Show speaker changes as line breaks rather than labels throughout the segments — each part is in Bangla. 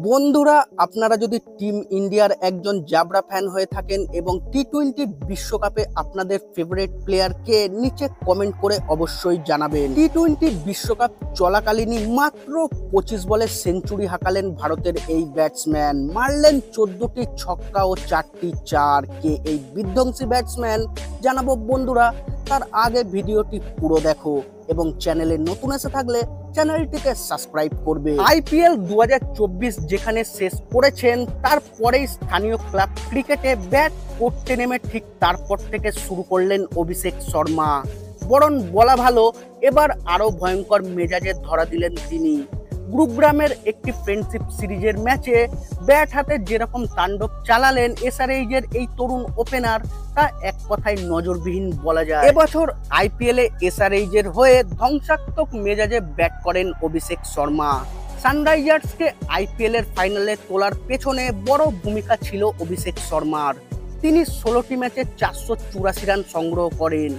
বন্ধুরা, আপনারা যদি টিম ইন্ডিয়ার একজন জাবরা ফ্যান হয়ে থাকেন এবং টি-20 বিশ্বকাপে আপনাদের ফেভারিট প্লেয়ারকে নিচে কমেন্ট করে অবশ্যই জানাবেন। টি-20 বিশ্বকাপ চলাকালীনই মাত্র 25 বলে সেঞ্চুরি হাঁকালেন ভারতের এই ব্যাটসম্যান। মারলেন 14টি ছক্কা ও 4টি চার। কে এই বিধ্বংসী ব্যাটসম্যান জানাবো বন্ধুরা। তার আগে ভিডিওটি পুরো দেখো এবং চ্যানেলে নতুন এসে থাকলে চ্যানেলটিকে সাবস্ক্রাইব করবে। আইপিএল 2024 যেখানে শেষ করেছেন, তারপরেই স্থানীয় ক্লাব ক্রিকেটে ব্যাট করতে নেমে ঠিক তারপর থেকে শুরু করলেন অভিষেক শর্মা। বরং বলা ভালো, এবার আরো ভয়ঙ্কর মেজাজে ধরা দিলেন তিনি। গুরুগ্রামের একটি ফ্রেন্ডশিপ সিরিজের ম্যাচে ব্যাট হাতে যেরকম তাণ্ডব চালালেন এসআরএইচের এই তরুণ ওপেনার, তা এক কথায় নজরবিহীন বলা যায়। এবছর আইপিএলে এসআরএইচের হয়ে ধ্বংসাত্মক মেজাজে ব্যাট করেন অভিষেক শর্মা। সানরাইজার্সকে আইপিএল এর ফাইনালে তোলার পেছনে বড় ভূমিকা ছিল অভিষেক শর্মার। তিনি 16টি ম্যাচে 484 রান সংগ্রহ করেন।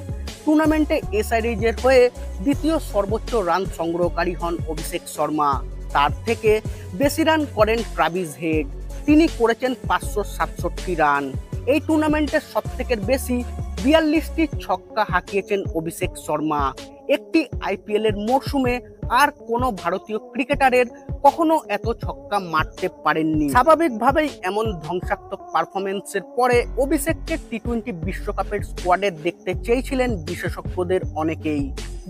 টুর্নামেন্টে এসআরএইচের হয়ে দ্বিতীয় সর্বোচ্চ রান সংগ্রহকারী হন অভিষেক শর্মা। তার থেকে বেশি রান করেন ট্রাভিস হেড, তিনি করেছেন 567 রান। এই টুর্নামেন্টে সবথেকে বেশি 42টি ছক্কা হাঁকিয়েছেন অভিষেক শর্মা। একটি আইপিএল এর মরশুমে আর কোনো ভারতীয় ক্রিকেটারের কখনো এত ছক্কা মারতে পারেননি। স্বাভাবিকভাবেই এমন ধ্বংসাত্মক পারফরমেন্সের পরে অভিষেককে টি-20 বিশ্বকাপের স্কোয়াডে দেখতে চেয়েছিলেন বিশেষজ্ঞদের অনেকেই,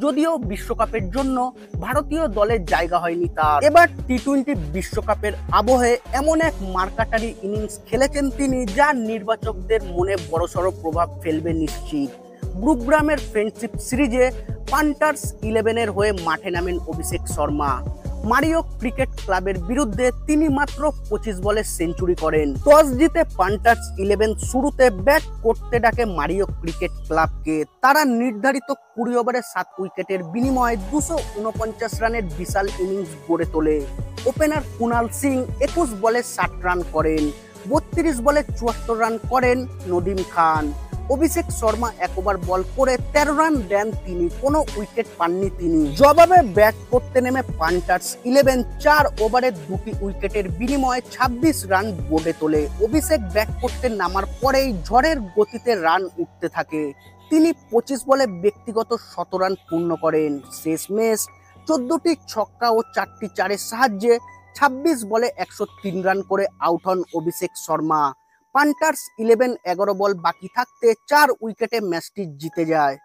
যদিও বিশ্বকাপের জন্য ভারতীয় দলের জায়গা হয়নি তার। এবার টি-20 বিশ্বকাপের আবহে এমন এক মারকাটারি ইনিংস খেলেছেন তিনি, যা নির্বাচকদের মনে বড়সড় প্রভাব ফেলবে নিশ্চিত। গুরুগ্রামের ফ্রেন্ডশিপ সিরিজে পান্টার্স 11-এর হয়ে মাঠে নামেন অভিষেক শর্মা। মারিও ক্রিকেট ক্লাবের বিরুদ্ধে তিনি মাত্র 25 বলে সেঞ্চুরি করেন। টস জিতে পান্টার্স 11 শুরুতে ব্যাট করতে ডাকে মারিও ক্রিকেট ক্লাবকে। তারা নির্ধারিত 20 ওভারে 7 উইকেটের বিনিময়ে 249 রানের বিশাল ইনিংস গড়ে তোলে। ওপেনার কুনাল সিং 21 বলে 60 রান করেন। 32 বলে 74 রান করেন নদিম খান। অভিষেক শর্মা 1 ওভার বল করে 13 রান দেন তিনি, কোনো উইকেট পাননি তিনি। জবাবে ব্যাট করতে নেমে পান্টার্স 11 4 ওভারে 2টি উইকেটের বিনিময়ে 26 রান বোর্ডে তোলে। অভিষেক ব্যাট করতে নামার পরেই ঝড়ের গতিতে রান উঠতে থাকে। তিনি 25 বলে ব্যক্তিগত 100 রান পূর্ণ করেন। শেষমেশ 14টি ছক্কা ও 4টি চারের সাহায্যে 26 বলে 103 রান করে আউট হন অভিষেক শর্মা। পান্টার্স 11 11 বল বাকি থাকতে 4 উইকেটে ম্যাচটি জিতে যায়।